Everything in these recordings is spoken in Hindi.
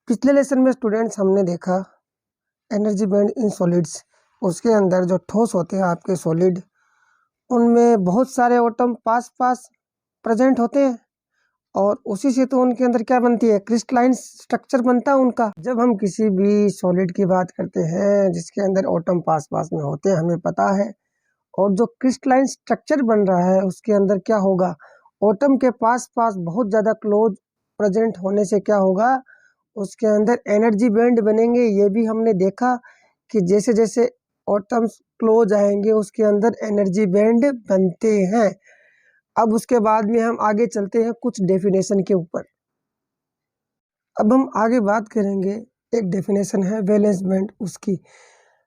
पिछले लेसन में स्टूडेंट्स हमने देखा एनर्जी बैंड इन सॉलिड्स। उसके अंदर जो ठोस होते हैं आपके सॉलिड, उनमें बहुत सारे एटम पास पास प्रेजेंट होते हैं और उसी से तो उनके अंदर क्या बनती है, क्रिस्टलाइन स्ट्रक्चर बनता है उनका। जब हम किसी भी सॉलिड की बात करते हैं जिसके अंदर एटम पास पास में होते हैं, हमें पता है, और जो क्रिस्टलाइन स्ट्रक्चर बन रहा है उसके अंदर क्या होगा, एटम के पास पास बहुत ज़्यादा क्लोज प्रेजेंट होने से क्या होगा, उसके अंदर एनर्जी बैंड बनेंगे। ये भी हमने देखा कि जैसे जैसे एटम्स क्लोज आएंगे उसके अंदर एनर्जी बैंड बनते हैं। अब उसके बाद में हम आगे चलते हैं कुछ डेफिनेशन के ऊपर। अब हम आगे बात करेंगे, एक डेफिनेशन है वैलेंस बैंड उसकी।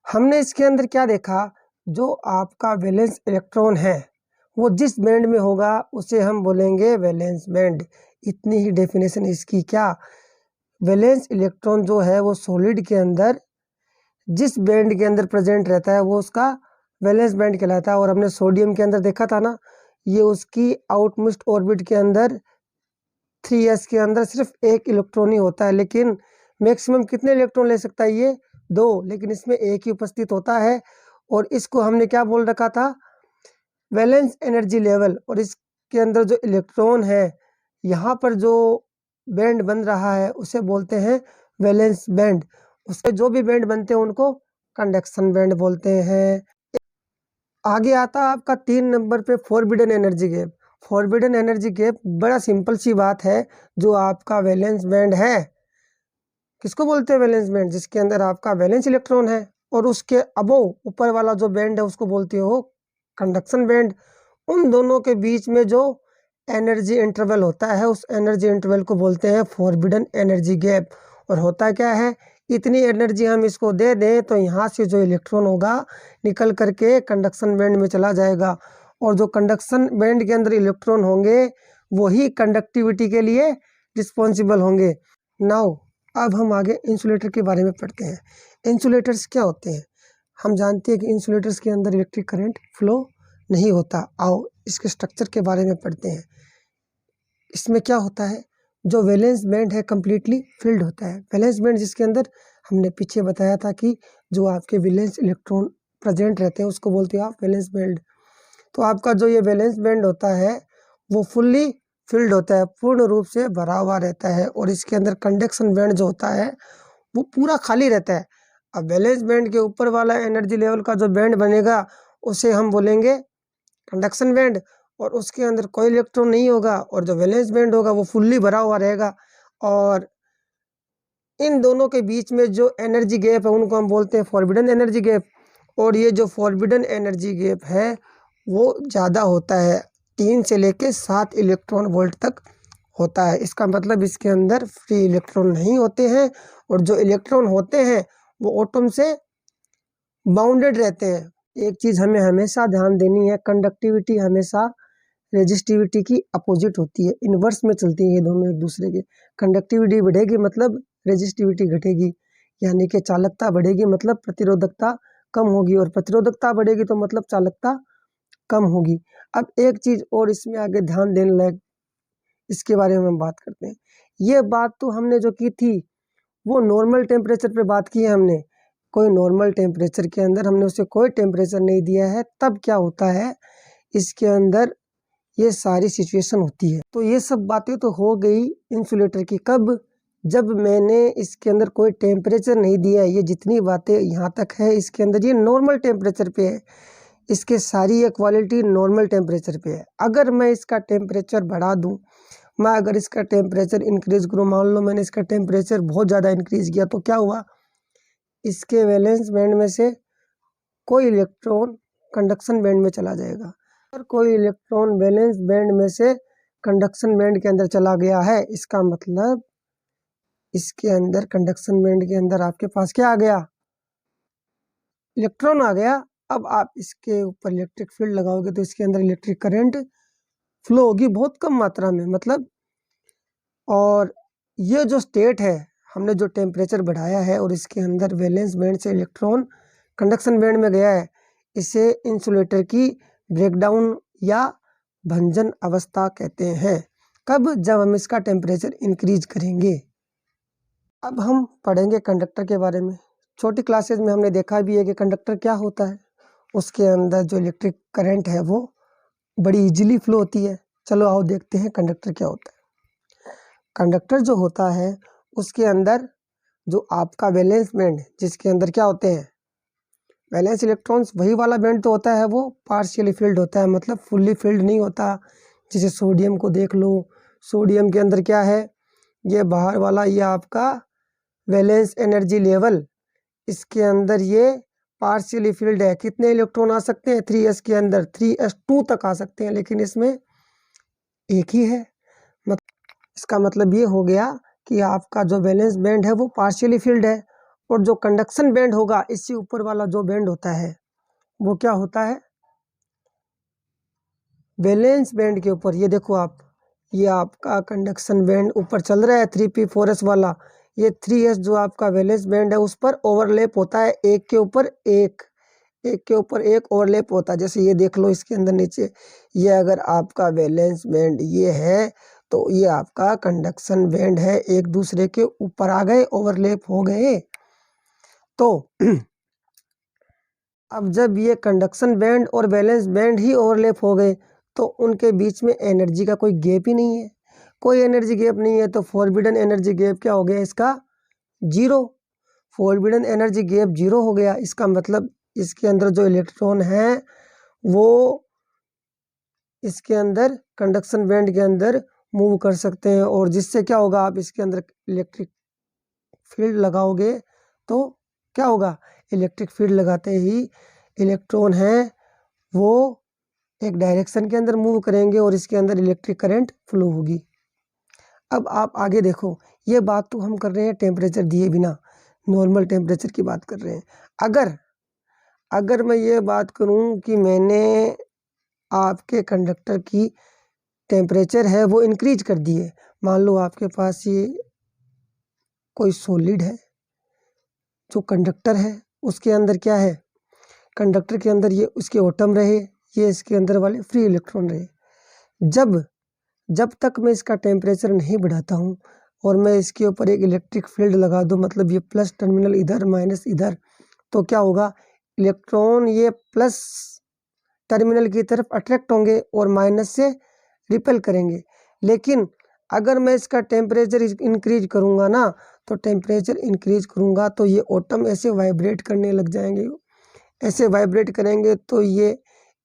हमने इसके अंदर क्या देखा, जो आपका वैलेंस इलेक्ट्रॉन है वो जिस बैंड में होगा उसे हम बोलेंगे वैलेंस बैंड। इतनी ही डेफिनेशन इसकी। क्या, वैलेंस इलेक्ट्रॉन जो है वो सॉलिड के अंदर जिस बैंड के अंदर प्रेजेंट रहता है वो उसका वैलेंस बैंड कहलाता है। और हमने सोडियम के अंदर देखा था ना, ये उसकी आउटमोस्ट ऑर्बिट के अंदर 3s के अंदर सिर्फ एक इलेक्ट्रॉन ही होता है, लेकिन मैक्सिमम कितने इलेक्ट्रॉन ले सकता है, ये 2, लेकिन इसमें एक ही उपस्थित होता है। और इसको हमने क्या बोल रखा था, वैलेंस एनर्जी लेवल। और इसके अंदर जो इलेक्ट्रॉन है, यहाँ पर जो बैंड बन रहा है उसे बोलते हैं वैलेंस बैंड। उसके जो भी बैंड बनते हैं उनको कंडक्शन बैंड बोलते हैं। आगे आता है आपका 3 नंबर पे forbidden energy gap. Forbidden energy gap बड़ा सिंपल सी बात है, जो आपका वैलेंस बैंड है, किसको बोलते हैं वैलेंस बैंड, जिसके अंदर आपका वैलेंस इलेक्ट्रॉन है और उसके अबोव ऊपर वाला जो बैंड है उसको बोलते हो कंडक्शन बैंड। उन दोनों के बीच में जो एनर्जी इंटरवल होता है उस एनर्जी इंटरवल को बोलते हैं फॉरबिडन एनर्जी गैप। और होता क्या है, इतनी एनर्जी हम इसको दे दें तो यहाँ से जो इलेक्ट्रॉन होगा निकल करके कंडक्शन बैंड में चला जाएगा, और जो कंडक्शन बैंड के अंदर इलेक्ट्रॉन होंगे वही कंडक्टिविटी के लिए रिस्पॉन्सिबल होंगे। नाउ अब हम आगे इंसुलेटर के बारे में पढ़ते हैं। इंसुलेटर्स क्या होते हैं, हम जानते हैं कि इंसुलेटर्स के अंदर इलेक्ट्रिक करंट फ्लो नहीं होता। आओ इसके स्ट्रक्चर के बारे में पढ़ते हैं। इसमें क्या होता है, जो वैलेंस बैंड है कम्प्लीटली फिल्ड होता है। वैलेंस बैंड जिसके अंदर हमने पीछे बताया था कि जो आपके वैलेंस इलेक्ट्रॉन प्रेजेंट रहते हैं उसको बोलते हैं आप वैलेंस बैंड। तो आपका जो ये वैलेंस बैंड होता है वो फुल्ली फिल्ड होता है, पूर्ण रूप से भरा हुआ रहता है। और इसके अंदर कंडक्शन बैंड जो होता है वो पूरा खाली रहता है। अब वैलेंस बैंड के ऊपर वाला एनर्जी लेवल का जो बैंड बनेगा उसे हम बोलेंगे कंडक्शन बैंड, और उसके अंदर कोई इलेक्ट्रॉन नहीं होगा। और जो वैलेंस बैंड होगा वो फुल्ली भरा हुआ रहेगा। और इन दोनों के बीच में जो एनर्जी गैप है उनको हम बोलते हैं फॉरबिडन एनर्जी गैप। और ये जो फॉरबिडन एनर्जी गैप है वो ज़्यादा होता है, 3 से लेके 7 इलेक्ट्रॉन वोल्ट तक होता है। इसका मतलब इसके अंदर फ्री इलेक्ट्रॉन नहीं होते हैं, और जो इलेक्ट्रॉन होते हैं वो एटम से बाउंडेड रहते हैं। एक चीज़ हमें हमेशा ध्यान देनी है, कंडक्टिविटी हमेशा रेजिस्टिविटी की अपोजिट होती है, इन्वर्स में चलती है ये दोनों एक दूसरे के। कंडक्टिविटी बढ़ेगी मतलब रेजिस्टिविटी घटेगी, यानी कि चालकता बढ़ेगी मतलब प्रतिरोधकता कम होगी, और प्रतिरोधकता बढ़ेगी तो मतलब चालकता कम होगी। अब एक चीज़ और इसमें आगे ध्यान देने लायक, इसके बारे में हम बात करते हैं। ये बात तो हमने जो की थी वो नॉर्मल टेम्परेचर पे बात की है हमने। कोई नॉर्मल टेम्परेचर के अंदर हमने उसे कोई टेम्परेचर नहीं दिया है, तब क्या होता है इसके अंदर ये सारी सिचुएशन होती है। तो ये सब बातें तो हो गई इंसुलेटर की। कब, जब मैंने इसके अंदर कोई टेम्परेचर नहीं दिया है। ये जितनी बातें यहाँ तक है इसके अंदर ये नॉर्मल टेम्परेचर पे है, इसके सारी ये क्वालिटी नॉर्मल टेम्परेचर पे है। अगर मैं इसका टेम्परेचर बढ़ा दूँ, मैं अगर इसका टेम्परेचर इंक्रीज़ करूँ, मान लो मैंने इसका टेम्परेचर बहुत ज़्यादा इंक्रीज़ किया, तो क्या हुआ, इसके वैलेंस बैंड में से कोई इलेक्ट्रॉन कंडक्शन बैंड में चला जाएगा। और कोई इलेक्ट्रॉन वैलेंस बैंड में से कंडक्शन बैंड के अंदर चला गया है, इसका मतलब इसके अंदर कंडक्शन बैंड के अंदर आपके पास क्या आ गया, इलेक्ट्रॉन आ गया। अब आप इसके ऊपर इलेक्ट्रिक फील्ड लगाओगे तो इसके अंदर इलेक्ट्रिक करंट फ्लो होगी बहुत कम मात्रा में, मतलब। और ये जो स्टेट है, हमने जो टेम्परेचर बढ़ाया है और इसके अंदर वैलेंस बैंड से इलेक्ट्रॉन कंडक्शन बैंड में गया है, इसे इंसुलेटर की ब्रेकडाउन या भंजन अवस्था कहते हैं। कब, जब हम इसका टेम्परेचर इंक्रीज करेंगे। अब हम पढ़ेंगे कंडक्टर के बारे में। छोटी क्लासेज में हमने देखा भी है कि कंडक्टर क्या होता है, उसके अंदर जो इलेक्ट्रिक करंट है वो बड़ी इजीली फ्लो होती है। चलो आओ देखते हैं कंडक्टर क्या होता है। कंडक्टर जो होता है उसके अंदर जो आपका वैलेंस बैंड, जिसके अंदर क्या होते हैं वैलेंस इलेक्ट्रॉन्स, वही वाला बैंड तो होता है वो पार्शियली फिल्ड होता है, मतलब फुल्ली फिल्ड नहीं होता। जैसे सोडियम को देख लो, सोडियम के अंदर क्या है, ये बाहर वाला ये आपका वैलेंस एनर्जी लेवल, इसके अंदर ये पार्शियली फिल्ड है। कितने इलेक्ट्रॉन आ सकते हैं 3s के अंदर, 3s2 तक आ सकते हैं, लेकिन इसमें एक ही है। इसका मतलब ये हो गया कि आपका जो वैलेंस बैंड है वो पार्शियली फिल्ड है, और जो कंडक्शन बैंड होगा इससे ऊपर वाला जो बैंड होता है वो क्या होता है वैलेंस बैंड के ऊपर। ये देखो आप, ये आपका कंडक्शन बैंड ऊपर चल रहा है 3p4s वाला, ये 3s जो आपका वैलेंस बैंड है उस पर ओवरलैप होता है, एक के ऊपर एक, एक के ऊपर एक ओवरलैप होता है। जैसे ये देख लो इसके अंदर नीचे, ये अगर आपका वैलेंस बैंड ये है तो ये आपका कंडक्शन बैंड है, एक दूसरे के ऊपर आ गए, ओवरलैप हो गए। तो अब जब ये कंडक्शन बैंड और वैलेंस बैंड ही ओवरलैप हो गए तो उनके बीच में एनर्जी का कोई गैप ही नहीं है। कोई एनर्जी गैप नहीं है तो फॉरबिडन एनर्जी गैप क्या हो गया इसका, zero. Forbidden energy gap zero हो गया। इसका मतलब इसके अंदर जो इलेक्ट्रॉन है वो इसके अंदर कंडक्शन बैंड के अंदर मूव कर सकते हैं, और जिससे क्या होगा, आप इसके अंदर इलेक्ट्रिक फील्ड लगाओगे तो क्या होगा, इलेक्ट्रिक फील्ड लगाते ही इलेक्ट्रॉन हैं वो एक डायरेक्शन के अंदर मूव करेंगे और इसके अंदर इलेक्ट्रिक करंट फ्लो होगी। अब आप आगे देखो, ये बात तो हम कर रहे हैं टेम्परेचर दिए बिना, नॉर्मल टेम्परेचर की बात कर रहे हैं। अगर मैं ये बात करूं कि मैंने आपके कंडक्टर की टेम्परेचर है वो इंक्रीज कर दिए, मान लो आपके पास ये कोई सॉलिड है, जो कंडक्टर है उसके अंदर क्या है, कंडक्टर के अंदर ये उसके एटम रहे, ये इसके अंदर वाले फ्री इलेक्ट्रॉन रहे। जब तक मैं इसका टेम्परेचर नहीं बढ़ाता हूँ और मैं इसके ऊपर एक इलेक्ट्रिक फील्ड लगा दूँ, मतलब ये प्लस टर्मिनल इधर माइनस इधर, तो क्या होगा, इलेक्ट्रॉन ये प्लस टर्मिनल की तरफ अट्रैक्ट होंगे और माइनस से रिपेल करेंगे। लेकिन अगर मैं इसका टेम्परेचर इंक्रीज करूँगा ना, तो टेम्परेचर इंक्रीज करूँगा तो ये एटम ऐसे वाइब्रेट करने लग जाएंगे, ऐसे वाइब्रेट करेंगे तो ये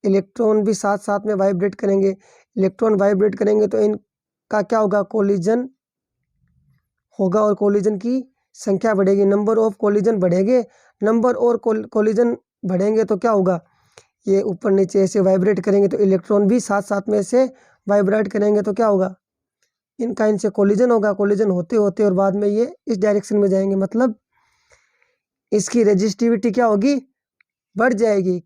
इलेक्ट्रॉन भी साथ साथ में वाइब्रेट करेंगे। इलेक्ट्रॉन वाइब्रेट करेंगे तो इनका क्या होगा, कोलिजन होगा, और कोलिजन की संख्या बढ़ेगी, नंबर ऑफ कोलिजन बढ़ेंगे। नंबर और कोलिजन बढ़ेंगे तो क्या होगा, ये ऊपर नीचे ऐसे वाइब्रेट करेंगे तो इलेक्ट्रॉन भी साथ साथ में ऐसे वाइब्रेट करेंगे तो क्या होगा, इनका इनसे कोलिजन होगा। कोलिजन होते होते और बाद में ये इस डायरेक्शन में जाएंगे, मतलब इसकी रेजिस्टिविटी क्या होगी, बढ़ जाएगी।